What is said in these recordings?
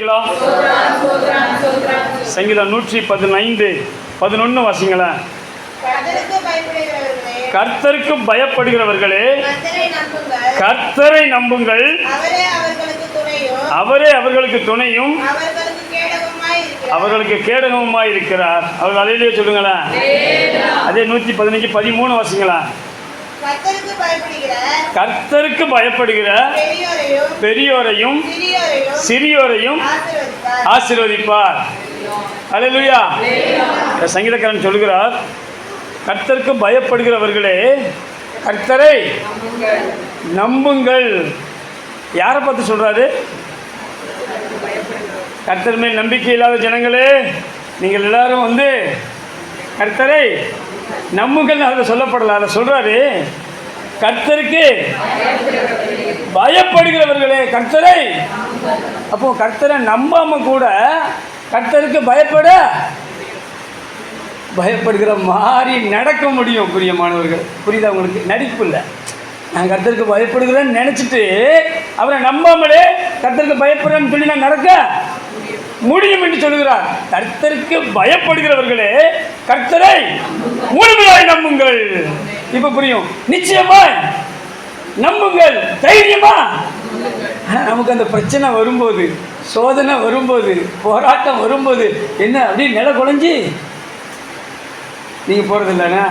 வாசிக்கிறீங்களா? சங்கீதம் 115:11 வாசிங்களேன். கர்த்தருக்கு பயப்படுகிறவர்களே கர்த்தரை நம்புங்கள், அவரே அவர்களுக்கு துணையும் அவர்களுக்கு கேடகமுமாய் இருக்கிறார். அவர்கள் அலையிலே சொல்லுங்களேன். அதே 115:13 வாசிங்களா. கர்த்தருக்கு பயப்படுகிற பெரியோரையும் சிறியோரையும் ஆசீர்வதிப்பார். அல்லேலூயா. சங்கீதக்காரன் சொல்லுகிறார், கர்த்தருக்கு பயப்படுகிறவர்களே கர்த்தரை நம்புங்கள். யாரை பார்த்து சொல்றாரு? கர்த்தர் மேல் நம்பிக்கை இல்லாத ஜனங்களே, நீங்கள் எல்லாரும் கர்த்தரை நம்புங்கள். அதில் சொல்லப்படல, அதை சொல்றாரு. கர்த்தருக்கு பயப்படுகிறவர்களே கர்த்தரை. அப்போ கர்த்தரை நம்பாம கூட கர்த்தருக்கு பயப்படுகிற மாதிரி நடக்க முடியும். பிரியமானவர்கள், புரியுதா உங்களுக்கு? நடிப்பு இல்லை. நான் கர்த்தருக்கு பயப்படுகிறேன்னு நினச்சிட்டு அவரை நம்பாமலே கர்த்தருக்கு பயப்படுறேன்னு சொல்லி நான் நடக்க முடியும் என்று சொல்கிறார். கர்த்தருக்கு பயப்படுகிறவர்களே கர்த்தரை முழுமையாய் நம்புங்கள். இப்ப புரியும். நிச்சயமாய் நம்புங்கள், தைரியமா. நமக்கு அந்த பிரச்சனை வரும்போது, சோதனை வரும்போது, போராட்டம் வரும்போது என்ன அப்படி நில குலைஞ்சி நீங்கள் போகிறது இல்லைண்ணா,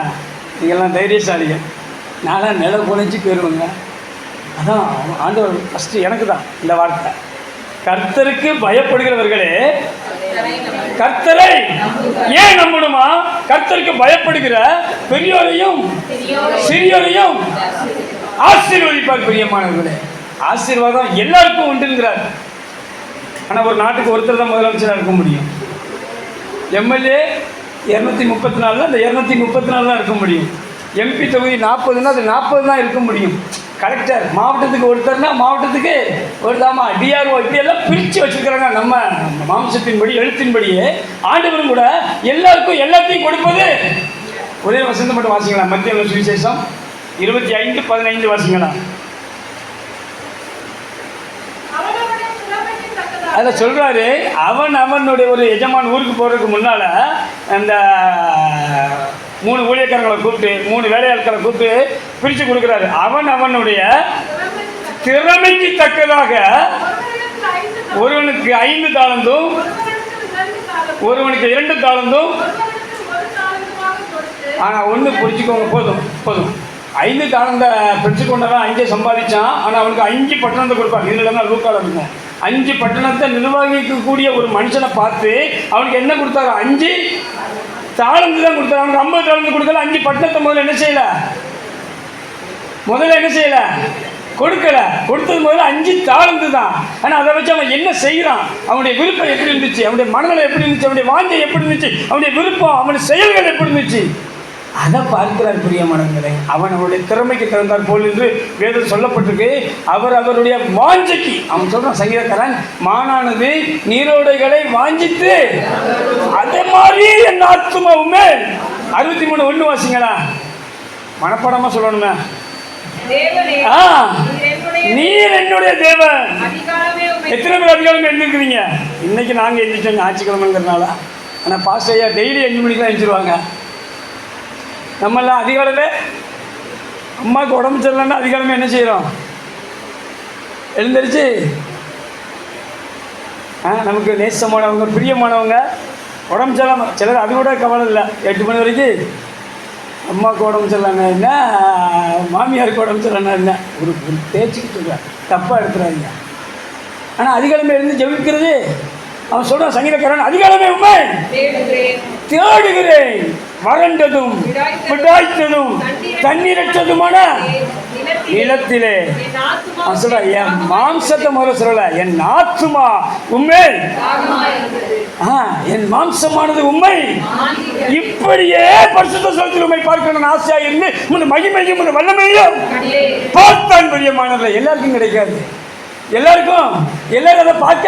நீங்கள்லாம் தைரியசாலிங்க. நான்லாம் நில குலைஞ்சி போயிடுவேங்க. அதான் ஆண்டவர் ஃபஸ்ட்டு எனக்கு தான் இந்த வார்த்தை. கர்த்தருக்கு பயப்படுகிறவர்களே கர்த்தரை ஏன் நம்பணுமா? கர்த்தருக்கு பயப்படுகிற பெரியோரையும் சிறியோரையும் ஆசீர்வதிப்பார். பிரியமானவர்களே, ஆசீர்வாதம் எல்லாருக்கும் உண்டுங்கிறார். ஆனால் ஒரு நாட்டுக்கு ஒருத்தர் தான் முதலமைச்சராக இருக்க முடியும். எம்எல்ஏ 234 அந்த 234 தான் இருக்க முடியும். எம்பி தொகுதி 40ன்னா அது 40 தான் இருக்க முடியும். கலெக்டர் மாவட்டத்துக்கு ஒருத்தர்னா மாவட்டத்துக்கு ஒரு தாமா, டிஆர்ஓ இப்படியெல்லாம் பிரித்து வச்சுருக்கிறாங்க. நம்ம மாம்சத்தின்படி எழுத்தின்படியே ஆண்டவரும் கூட எல்லாருக்கும் எல்லாத்தையும் கொடுப்பது. ஒரே வசந்த மட்டும் வாசிக்கலாம். மத்திய சுவிசேஷம் 25:15 வாசிக்கலாம். அதில் சொல்கிறாரு, அவனுடைய ஒரு எஜமான் ஊருக்கு போகிறதுக்கு முன்னால் அந்த 3 ஊழியக்காரங்களை கூப்பிட்டு 3 வேலையாட்களை கூப்பிட்டு பிரித்து கொடுக்குறாரு. அவனுடைய திறமைக்கு தக்கதாக ஒருவனுக்கு 5 தாளந்தும் ஒருவனுக்கு 2 தாளந்தும். ஆனால் ஒன்று பிடிச்சிக்கோங்க, போதும் 5 தாளந்தை பிடிச்சு கொண்டவன் 5 சம்பாதிச்சான். ஆனால் அவனுக்கு 5 பட்டணத்தை கொடுப்பாங்க. இதில் தான் லூக்கால இருக்கும். 5 பட்டணத்தை நிர்வகிக்கக்கூடிய ஒரு மனுஷனை பார்த்து அவனுக்கு என்ன கொடுத்தாரு? 5 தாளந்து தான் கொடுத்தாரு. அவனுக்கு 50 தாளந்து கொடுக்கல. 5 பட்டணத்தை முதல்ல என்ன செய்யல கொடுக்கல. கொடுத்தது முதல்ல 5 தாளந்து தான். ஆனால் அதை வச்சு அவன் என்ன செய்கிறான், அவனுடைய விருப்பம் எப்படி இருந்துச்சு, அவனுடைய மனநிலை எப்படி இருந்துச்சு, அவனுடைய வாஞ்சை எப்படி இருந்துச்சு, அவனுடைய விருப்பம், அவனுடைய செயல்கள் எப்படி இருந்துச்சு, அதை பார்க்கிறார். பிரியமானவர்களே, அவனுடைய திறமைக்கு தகுந்தார் போல் என்று வேதம் சொல்லப்பட்டிருக்கு. அவருடைய வாஞ்சைக்கு அவன் சொல்றான். சங்கீதக்காரன், மானானது நீரோடைகளை வாஞ்சித்து அதே மாதிரி என் ஆத்துமாவுமே. 63:1 வாசிங்களா. மனப்பாடமா சொல்லணுமே. நீர் என்னுடைய தேவன். எத்தனை பேர் அதிகாலமே எழுந்திருக்கிறீங்க? இன்னைக்கு நாங்கள் எழுந்திரிச்சோம் ஞாயிற்றுக்கிழமைங்கிறதுனால. ஆனால் பாஸ்டர் ஐயா டெய்லி 5 மணிக்கு தான் எழுந்திருவாங்க. நம்மெல்லாம் அதிகாலமே அம்மாவுக்கு உடம்பு சரியில்லைன்னா அதிகாலமே என்ன செய்கிறோம்? எழுந்திரிச்சு நமக்கு நேசமானவங்க, பிரியமானவங்க உடம்பு சரியில்லாம, சிலர் அது கூட கவலை இல்லை. 8 மணி வரைக்கும் அம்மாவுக்கு உடம்பு சரியில்லைன்னா என்ன, மாமியாருக்கு உடம்பு சரியில்லைன்னா என்ன, ஒரு பேச்சுக்கிட்டு இருக்க தப்பாக எடுத்துறாங்க. ஆனால் அதிகாலமே இருந்து ஜெபிக்கிறது. அவன் சொல்கிறான் சங்கீதக்காரன், அதிகாலமே உண்மை தேடுகிறேன், வறண்டதும் விடாய்த்ததும் தண்ணீரற்றதுமான நிலத்திலே. அவன் சொல்ற, என் மாம்சத்தை முதல்ல சொல்லல, என் ஆத்துமா உண்மை, என் மாம்சமானது உண்மை. இப்படியே பரிசுத்த ஸ்தலத்தில் உண்மை பார்க்கணும்னு ஆசையாக இருந்து முன் மகிமையும் முன் வல்லமையும் பார்த்தான். பிரியமானவர்களே, எல்லாருக்கும் கிடைக்காது. எல்லாரும் அதை பார்க்க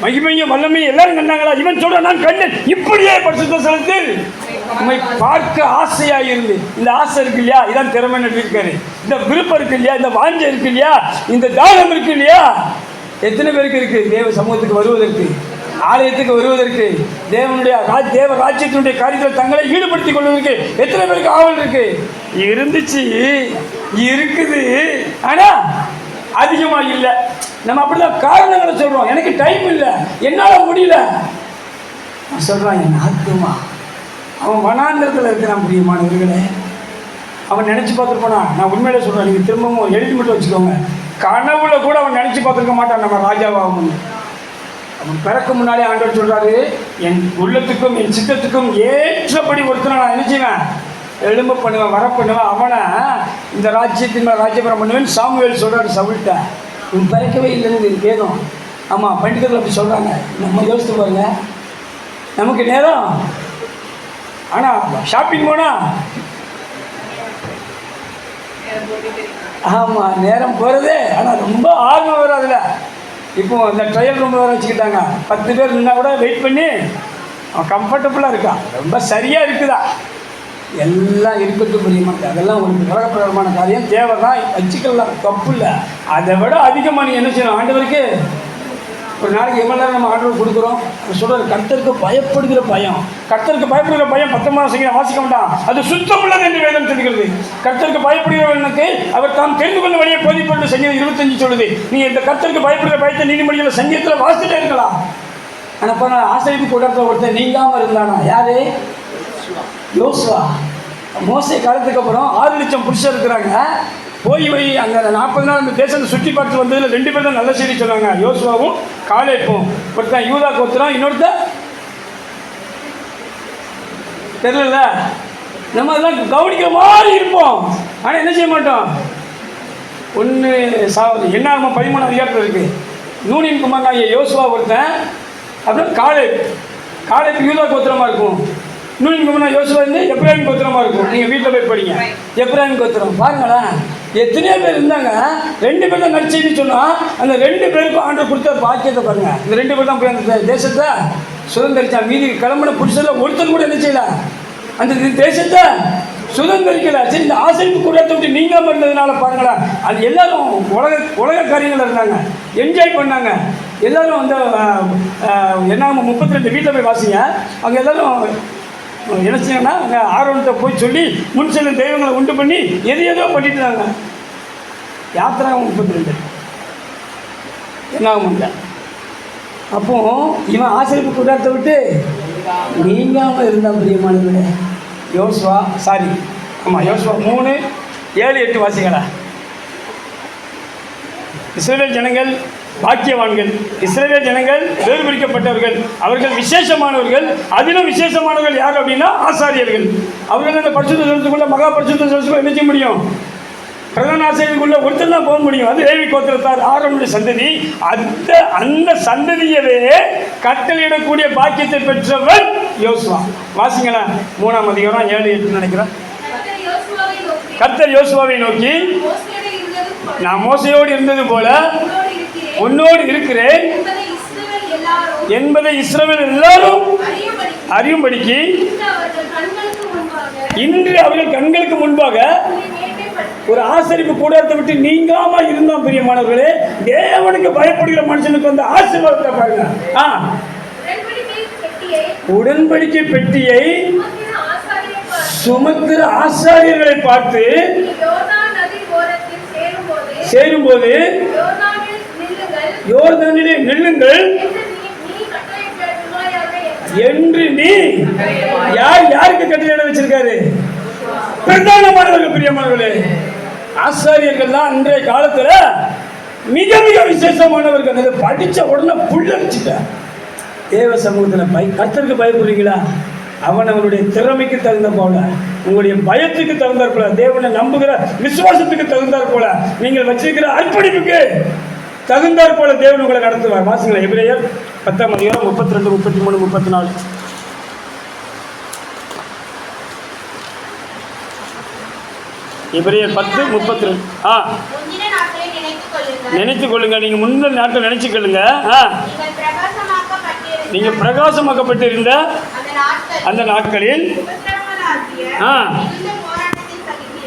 மகிமையும் வல்லமையும் எல்லாரும் கண்டாங்களா? இவன் சொல்ற, நான் கண்டேன். இப்படியே பரிசுத்த ஸ்தலத்தில் உண்மை பார்க்க ஆசையாக இருந்து. இந்த ஆசை இருக்கு இல்லையா, இதான் திறமை இருக்காரு. இந்த விருப்பம் இருக்கு இல்லையா, இந்த வாஞ்சை இருக்கு இல்லையா, இந்த தாகம் இருக்கு இல்லையா, எத்தனை பேருக்கு இருக்குது தேவ சமூகத்துக்கு வருவதற்கு, ஆலயத்துக்கு வருவதற்கு, தேவ ராஜ்யத்தினுடைய காரியத்தில் தங்களை ஈடுபடுத்திக் கொள்வதற்கு எத்தனை பேருக்கு ஆவல் இருக்கு? இருந்துச்சு, இருக்குது, ஆனால் அதிகமாக இல்லை. நம்ம அப்படிதான் காரணங்களை சொல்கிறோம். எனக்கு டைம் இல்லை, என்னால் முடியல. நான் சொல்கிறான், என் ஆத்துமா அவன் வனாந்திரத்தில் இருக்கிறான். பிரியமானவர்களே, அவன் நினச்சி பார்த்துருப்பானா? நான் உண்மையிலே சொல்கிறேன், நீங்கள் திரும்பவும் எழுதி மட்டும் வச்சுக்கோங்க. கனவுல கூட அவன் நினச்சி பார்த்துருக்க மாட்டான் நம்ம ராஜாவாகும். அவன் பிறக்க முன்னாலே ஆண்டவர் சொல்கிறாரு, என் உள்ளத்துக்கும் என் சித்தத்துக்கும் ஏற்றபடி ஒருத்தனை நான் நினைச்சுவேன், எலும்பு பண்ணுவேன், வர பண்ணுவேன், அவனை இந்த ராஜ்யத்தின் மேலே ராஜ்யபுரம் பண்ணுவேன். சாமுவேல் சொல்கிறாரு சவுல்கிட்ட, இவன் பிறக்கவே இல்லைன்னு வேதம். ஆமாம், பண்டிதர்கள் அப்படி சொல்கிறாங்க. நம்ம யோசித்து பாருங்க, நமக்கு நேரம், ஆனால் ஷாப்பிங் போனால் ஆமாம் நேரம் போகிறதே, ஆனால் ரொம்ப ஆர்வம் வராதுல. இப்போ இந்த ட்ரையல் ரூம் வேறு வச்சுக்கிட்டாங்க. 10 பேர் நின்னா கூட வெயிட் பண்ணி அவன் கம்ஃபர்டபுளாக இருக்கான், ரொம்ப சரியாக இருக்குதா. எல்லாம் இருக்கட்டும் புரியுமாட்டேன், அதெல்லாம் ஒரு உலகப்பிரகாரமான காரியம், தேவை தான், வச்சுக்கலாம், தப்பு இல்லை. அதை விட அதிகமாக நீ என்ன செய்யணும்? ஆண்டவருக்கு ஒரு நாளைக்கு எவ்வளோ நேரம் நம்ம ஆண்டவர் கொடுக்குறோம்? சொல்கிற கர்த்தருக்கு பயப்படுகிற பயம், கர்த்தருக்கு பயப்படுகிற பயம் 19 சங்கீதம் வாசிக்க மாட்டான், அது சுத்தமுள்ளது என்று வேதம் சொல்கிறது. கர்த்தருக்கு பயப்படுகிறவனுக்கு அவர் தாம் தெரிந்து கொள்ள வழியை போதிப்பட்டு சங்கீதம் 25 சொல்லுது. நீ இந்த கர்த்தருக்கு பயப்படுகிற பயத்தை நீதிமொழியில் சங்கீதத்தில் வாசிச்சுட்டே இருக்கலாம். ஆனால் இப்போ நான் ஆசிரியப்பு கூட்டத்தில் ஒருத்தர் நீங்காமல் இருந்தானா? யாரு? யோசுவா. மோசே காலத்துக்கு அப்புறம் 6 லட்சம் புருஷர் இருக்கிறாங்க. போய் அங்கே 40 நாள் அந்த தேசத்தை சுற்றி பார்த்து வந்ததில் 2 பேர் தான் நல்ல செய்தி சொன்னாங்க, யோசுவாவும் காலேப்பும். ஒருத்தன் யூதா கோத்திரம், இன்னொருத்தன் தெரியல. நம்ம அதெல்லாம் கவனிக்கிற மாதிரி இருப்போம், ஆனால் என்ன செய்ய மாட்டோம். ஒன்று என்ன 13 அதிகாரத்தில் இருக்குது. நூனின் குமாரன் யோசுவா ஒருத்தன், அப்புறம் காலேப் யூதா கோத்திரமாக இருக்கும். நூனின் குமாரன் யோசுவா வந்து எப்ராஹிம் கோத்திரமாக இருக்கும். நீங்கள் வீட்டில் போய் படிங்க, எப்ராஹிம் கோத்திரம். பாருங்களேன், எத்தனையோ பேர் இருந்தாங்க. 2 பேர் தான் நடிச்சேன்னு சொன்னால், அந்த 2 பேருக்கும் ஆண்டவர் கொடுத்த பாக்கியத்தை பாருங்க. இந்த 2 பேர் தான் போய் அந்த தேசத்தை சுதந்திரிச்சா. மீதி கிளம்பின புருஷரில் ஒருத்தர் கூட என்ன செய்யல, அந்த தேசத்தை சுதந்திரிக்கல. சரி, இந்த ஆசிரியப்பு கூடத்தை விட்டு நீங்காமல் இருந்ததுனால பாருங்களேன், அது எல்லாரும் உலக காரியங்கள் இருந்தாங்க, என்ஜாய் பண்ணாங்க. எல்லாரும் வந்து என்ன 32 வீட்டில் போய் வாசிங்க. அங்கே எல்லாரும் என்ன செய்யணும்னா, அங்கே ஆர்வத்தை போய் சொல்லி முன் செல்லும் தெய்வங்களை உண்டு பண்ணி எதையோ பண்ணிட்டு இருந்தாங்க. யாத்திராவும் 32 என்ன ஆகும்ல. அப்போ இவன் ஆசிரியப்பு கூட்டத்தை விட்டு நீங்காமல் இருந்தான். பிரியமானவர்களே, யோசுவா 3:7-8 வாசிங்களா. இஸ்ரவேல் ஜனங்கள் பாக்கியவான்கள், இஸ்ரவேல் ஜனங்கள் வேறுபிரிக்கப்பட்டவர்கள், அவர்கள் விசேஷமானவர்கள். அதிலும் விசேஷமானவர்கள் யார் அப்படின்னா ஆசாரியர்கள். அவர்கள் அந்த பரிசுத்த ஸ்தலத்துக்குள்ள, மகா பரிசுத்த ஸ்தலத்துக்குள்ள என்ன செய்ய முடியும்? பிரதான ஆசாரியருக்குள்ள ஒருத்தர் தான் போக முடியும். அது லேவி கோத்திரத்தார், ஆரோனுடைய சந்ததி. அந்த சந்ததியவே கட்டளையிடக்கூடிய பாக்கியத்தை பெற்றவர் யோசுவா. வாசிங்களா 3ஆம் அதிகாரம் 7-8 நினைக்கிறேன். கர்த்தர் யோசுவாவை நோக்கி, நான் மோசையோடு இருந்தது போல உன்னோடு இருக்கிறேன் என்பதை இஸ்ரவேல் எல்லாரும் அறியும்படிக்கு இன்று அவர்கள் கண்களுக்கு முன்பாக ஒரு ஆசரிப்பு கூடத்தை விட்டு நீங்காம இருந்தான். பிரியமானவர்களே, தேவனுக்கு பயப்படுகிற மனுஷனுக்கு வந்து ஆசீர்வாதத்தை பாருங்க. உடன்படிக்கை பெட்டியை சுமக்கிற ஆசாரியர்களை பார்த்து சேரும்போது யோர்தானிலே நில்லுங்கள் என்று நீ யாருக்கு கட்டளை வச்சிருக்காரு? பிரதானமானவர்கள். பிரியமானவர்களே, ஆசாரியர்கள் தான் அன்றைய காலத்துல மிக மிக விசேஷமானவர்கள். அதை படிச்ச உடனே புல்லடிச்சுட்ட. தேவ சமூகத்தில் கர்த்தருக்கு பயப்படுறீங்களா? அவனுடைய திறமைக்கு தகுந்த போல, உங்களுடைய பயத்துக்கு தகுந்தாற் போல, தேவனை நம்புகிற விசுவாசத்துக்கு தகுந்தாற் போல, நீங்கள் வச்சிருக்கிற அர்ப்பணிப்புக்கு தகுந்தாற் போல தேவன் உங்களை நடத்துவார். வாசிங்களா எபிரேயர் 10ஆம் அதிகாரம் 32, 33, 34. எபிரேயர் 10:32. நினைத்துக் கொள்ளுங்க. நீங்க முன்ன நாட்கள் நினைச்சுக்கொள்ளுங்க. நீங்க பிரகாசமாக்கப்பட்டு இருந்த அந்த நாட்களில்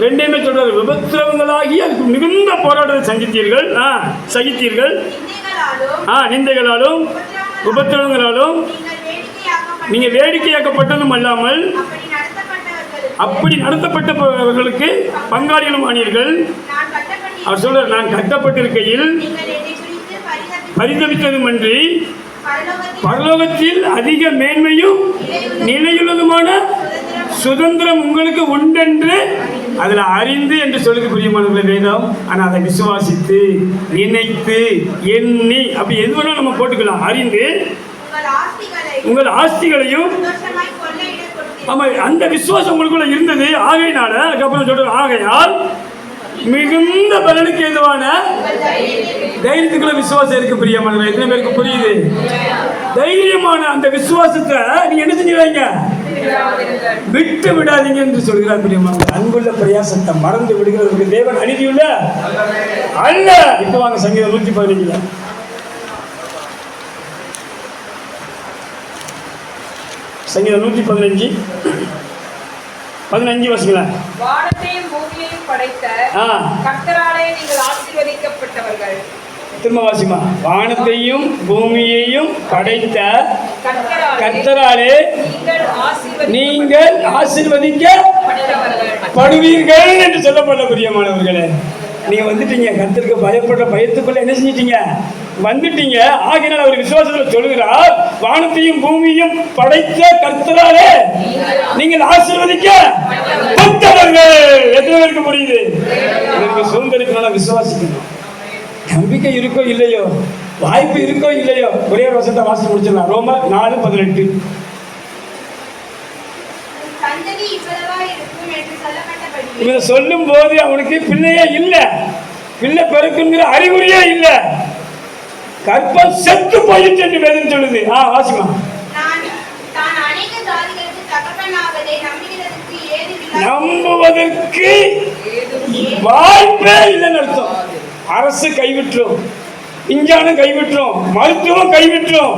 ரெண்டையுமே சொல்றாரு. விபத்திரவங்களாகி அதுக்கு மிகுந்த போராட்டத்தை சகித்தீர்கள். நிந்தைகளாலும் உபத்திரவங்களாலும் நீங்கள் வேடிக்கையாக்கப்பட்டதும் அல்லாமல் அப்படி நடத்தப்பட்டவர்களுக்கு பங்காளிகளும் ஆனீர்கள். அவர் சொல்றார், நான் கட்டப்பட்டிருக்கையில் பரிதவித்ததுமன்றி பரலோகத்தில் அதிக மேன்மையும் நிலையுள்ளதுமான சுதந்திரம் உங்களுக்கு உண்டென்று அதில் அறிந்து என்று சொல்லுக்கு பிரியமானவர்களே வேதம். ஆனால் அதை விசுவாசித்து நினைத்து எண்ணி அப்படி எது வேணாலும் நம்ம போட்டுக்கலாம். அறிந்து உங்கள் ஆஸ்திகளையும் ஆமாம் அந்த விசுவாசம் உங்களுக்குள்ள இருந்தது. ஆகையினால அதுக்கப்புறம் சொல்ற ஆகையால் மிகுந்த பலனுக்கு ஏதுவான தைரியத்துக்குள்ள விசுவாசம் இருக்கு பிரியமானவர்களே. எத்தனை பேருக்கு புரியுது? தைரியமான அந்த விசுவாசத்தை நீங்க என்ன செஞ்சுறாங்க? விட்டு விடாதீங்க என்று சொல்கிறார் பிரியமானவர்களே. அன்புள்ள பிரயாசத்தை மறந்து விடுகிறவர்களுக்கு தேவன் அநீதியுள்ள அல்ல. இப்ப வாங்க சங்கீதம் 115 சங்கீதம் 115 வசங்களேன். வானத்தையும் பூமியையும் படைத்த கர்த்தராலே நீங்கள் ஆசீர்வதிக்கப்பட்டவர்கள். திரும்ப வாசிமா. வானத்தையும் பூமியையும் படைத்த கர்த்தராலே நீங்கள் ஆசீர்வதிக்கப்படுவீர்கள் என்று சொல்லப்பட்ட பிரியமானவர்களே. நீங்க வந்துட்டீங்க. கர்த்தருக்கு பயப்படுற பயத்துக்குள்ள என்ன செஞ்சிட்டீங்க? வந்துட்டீங்க. ஆகினால் அவர் விசுவாசத்தில் சொல்கிறார், வானத்தையும் பூமியும் படைத்த கர்த்தராலே நீங்கள் ஆசீர்வதிக்கப்பட்டவர்கள். எத்தனை பேருக்கு புரியுது? இதற்கு சுதந்திரிக்கணும், விசுவாசிக்கணும். நம்பிக்கை இருக்கோ இல்லையோ, வாய்ப்பு இருக்கோ இல்லையோ, ஒரே ஒரு வருஷத்தை வாசித்து முடிச்சிடலாம். ரோமர் 4:18. இதை சொல்லும் போது அவனுக்கு பிள்ளையே இல்லை, பிள்ளை பிறக்குங்கிற அறிகுறியே இல்லை, கற்பம் செத்து போயிட்டு என்று வேதம் சொல்லுது. வாசிமா. நம்புவதற்கு வாய்ப்பே இல்லைன்னு அர்த்தம். அரசு கைவிட்டுரும், விஞ்ஞானம் கைவிட்டுரும், மருத்துவம் கைவிட்டுரும்,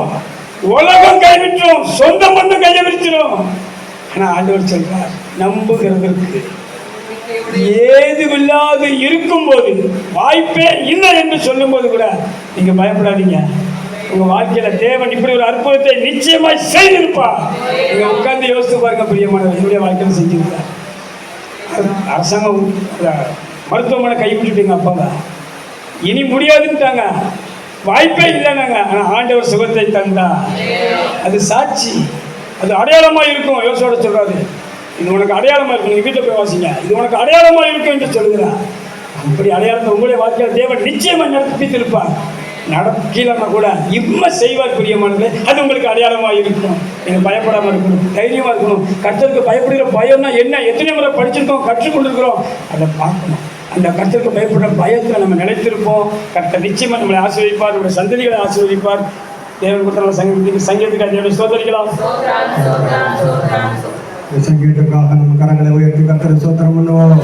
உலகம் கைவிட்டுரும், சொந்த பந்தம் கையை விரிச்சிடும். ஆனா ஆண்டவர் சொல்றார், நம்புகிறதற்கு ஏதுவில்லாது இருக்கும் போது, வாய்ப்பே இல்லை என்று சொல்லும் போது கூட நீங்க பயப்படாதீங்க. உங்க வாழ்க்கையில தேவன் இப்படி ஒரு அற்புதத்தை நிச்சயமாய் செய்திருப்பார். நீங்க உட்கார்ந்து யோசித்து பாருங்க பிரியமானவர். என்னுடைய வாழ்க்கையில செஞ்சிருக்கார். அரசாங்கம் மருத்துவமனை கைவிட்டுட்டீங்க, அப்பாங்க இனி முடியாதுன்ட்டாங்க, வாய்ப்பே இல்லைனாங்க. ஆனா ஆண்டவர் சுகத்தை தந்தா. அது சாட்சி, அது அடையாளமா இருக்கும். யோசோட சொல்றாரு, இது உனக்கு அடையாளமா இருக்கும். நீங்க வீட்டில் போய் வாசிங்க, இது உனக்கு அடையாளமா இருக்கும் என்று சொல்லுகிறார். அப்படி அடையாளத்தை உங்களுடைய வாழ்க்கையில் தேவன் நிச்சயமா நடப்பித்திருப்பார். நடக்கலன்னா கூட இம்மை செய்வார் பிரியமானது. அது உங்களுக்கு அடையாளமாக இருக்கும். நீங்கள் பயப்படாமல் இருக்கணும், தைரியமாக இருக்கணும். கர்த்தருக்கு பயப்படுகிற பயம்னா என்ன? எத்தனை முறை படிச்சிருக்கோம், கற்றுக்கொண்டிருக்கிறோம். அதை பார்க்கணும். அந்த கர்த்தருக்கு பயப்படுற பயத்தில் நம்ம நிலைத்திருப்போம். கர்த்தர் நிச்சயமாக நம்மளை ஆசீர்வதிப்பார், நம்முடைய சந்ததிகளை ஆசீர்வதிப்பார். தேவன் கொடுத்த சங்கீதத்துக்கு தேவனை ஸ்தோத்திரிக்கலாம். சங்கீதத்துக்காக நம்ம கரங்களை உயர்த்தி கர்த்தரை ஸ்தோத்திரம் பண்ணுவோம்.